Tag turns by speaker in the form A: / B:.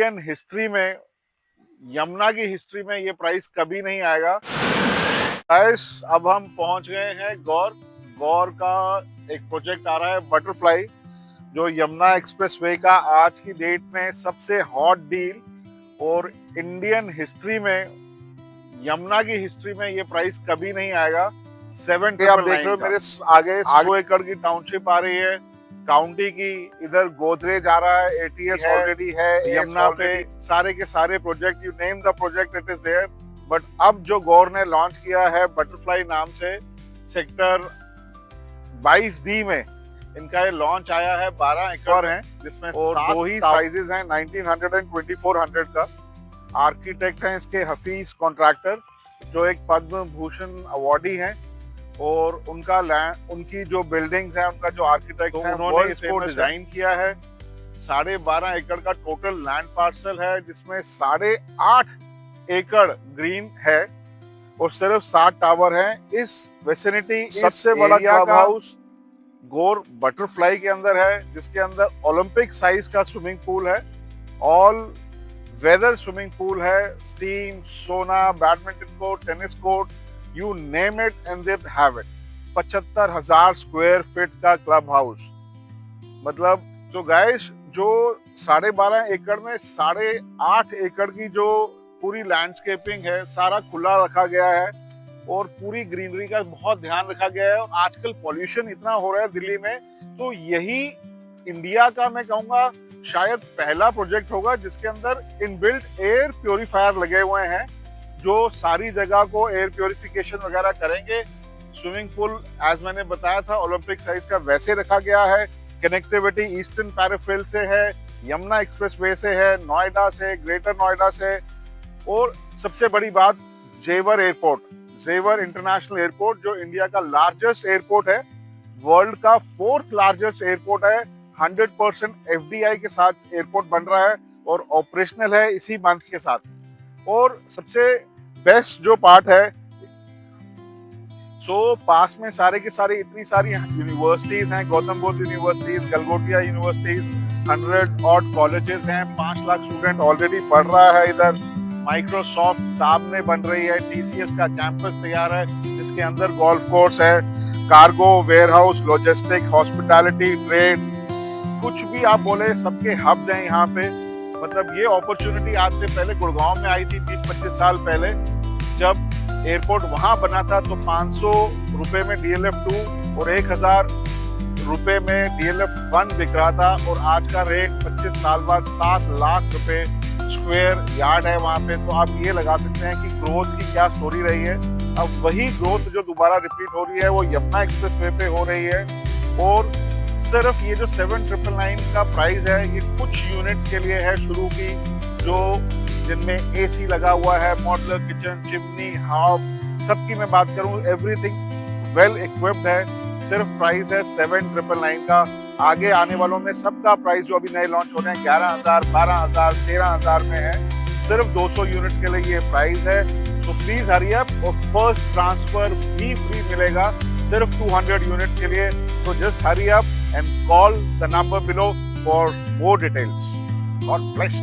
A: Indian history में, यमुना की history में ये प्राइस कभी नहीं आएगा। गाइस, अब हम पहुंच गए हैं गौर। गौर का एक प्रोजेक्ट आ रहा है बटरफ्लाई, जो यमुना एक्सप्रेसवे का आज की डेट में सबसे हॉट डील। और इंडियन हिस्ट्री में, यमुना की हिस्ट्री में ये प्राइस कभी नहीं आएगा। 7 आप देख रहे हो मेरे आगे 100 एकड़ की टाउनशिप आ रही है काउंटी की। इधर गोदरेज आ रहा है, एटीएस ऑलरेडी है, यमुना पे सारे के सारे project, you name the project, it is there. But अब जो गौर ने लॉन्च किया है बटरफ्लाई नाम से, सेक्टर 22D में इनका ये लॉन्च आया है। 12 एकड़ है जिसमें और 2 ही साइजेस हैं, 1900 एंड 2400 का। आर्किटेक्ट हैं इसके हफीज कॉन्ट्रैक्टर, जो एक पद्म भूषण अवार्डी हैं। और उनकी जो बिल्डिंग्स हैं, उनका जो आर्किटेक्ट है, उन्होंने इसको डिजाइन किया है। 12.5 एकड़ का टोटल लैंड पार्सल है, जिसमें 8.5 एकड़ ग्रीन है और सिर्फ 7 टावर हैं। इस वेसिनिटी सबसे बड़ा क्लब हाउस गौर बटरफ्लाई के अंदर है, जिसके अंदर ओलंपिक साइज का स्विमिंग पूल है, ऑल वेदर स्विमिंग पूल है, स्टीम, सोना, badminton court, tennis court, you name it and they have it. 75,000 square feet का क्लब हाउस। मतलब तो गाइस, जो 12.5 एकड़ में 8.5 एकड़ की जो पूरी लैंडस्केपिंग है, सारा खुला रखा गया है और पूरी ग्रीनरी का बहुत ध्यान रखा गया है। और आजकल पॉल्यूशन इतना हो रहा है दिल्ली में, तो यही इंडिया का, मैं कहूंगा, शायद पहला प्रोजेक्ट होगा जिसके अंदर इनबिल्ट एयर प्योरीफायर लगे हुए हैं, जो सारी जगह को एयर प्योरिफिकेशन वगैरह करेंगे। स्विमिंग पूल एज मैंने बताया था ओलंपिक साइज का वैसे रखा गया है। कनेक्टिविटी ईस्टर्न पैराफिल से है, यमुना एक्सप्रेसवे से है, नोएडा से, ग्रेटर नोएडा से। और सबसे बड़ी बात, जेवर एयरपोर्ट, जेवर इंटरनेशनल एयरपोर्ट, जो इंडिया का लार्जेस्ट एयरपोर्ट है, वर्ल्ड का 4th लार्जेस्ट एयरपोर्ट है। 100% FDI के साथ एयरपोर्ट बन रहा है और ऑपरेशनल है इसी मंथ के साथ। और सबसे बेस्ट जो पार्ट है, पास में सारे के सारे इतनी सारी यूनिवर्सिटीज हैं, Gautam Buddha universities, Galgotia universities, 100 odd colleges हैं, 5 लाख स्टूडेंट ऑलरेडी पढ़ रहा है इधर। माइक्रोसॉफ्ट सामने बन रही है, TCS का कैंपस तैयार है, जिसके अंदर गोल्फ कोर्स है, cargo, warehouse, logistic, hospitality, trade, कुछ भी आप बोले, सबके हब्स हैं यहाँ पे। मतलब ये अपॉर्चुनिटी आज से पहले गुड़गांव में आई थी 20-25 साल पहले, जब एयरपोर्ट वहां बना था। तो 500 रुपए में DLF2 और 1000 रुपए में DLF1 बिक रहा था। और आज का रेट 25 साल बाद 7 लाख रुपए स्क्वायर यार्ड है वहां पे। तो आप ये लगा सकते हैं कि ग्रोथ की क्या स्टोरी रही है। अब वही ग्रोथ जो दोबारा रिपीट हो रही है, वो यमुना एक्सप्रेसवे पे हो रही है। और सिर्फ ये जो 7,999 का प्राइस है, ये कुछ यूनिट्स के लिए है शुरू की, जो जिनमें AC लगा हुआ है, मॉड्यूलर किचन, चिमनी, हॉब, सबकी मैं बात करूं, एवरीथिंग वेल इक्विप्ड है। सिर्फ प्राइस है 7,999 का। आगे आने वालों में सबका प्राइस जो अभी नए लॉन्च हो रहे हैं 11,000, 12,000, 13,000 में है। सिर्फ 200 यूनिट्स के लिए ये प्राइस है। So please hurry up. और फर्स्ट ट्रांसफर भी फ्री मिलेगा सिर्फ 200 यूनिट्स के लिए। So just hurry up and call the number below for more details. God bless.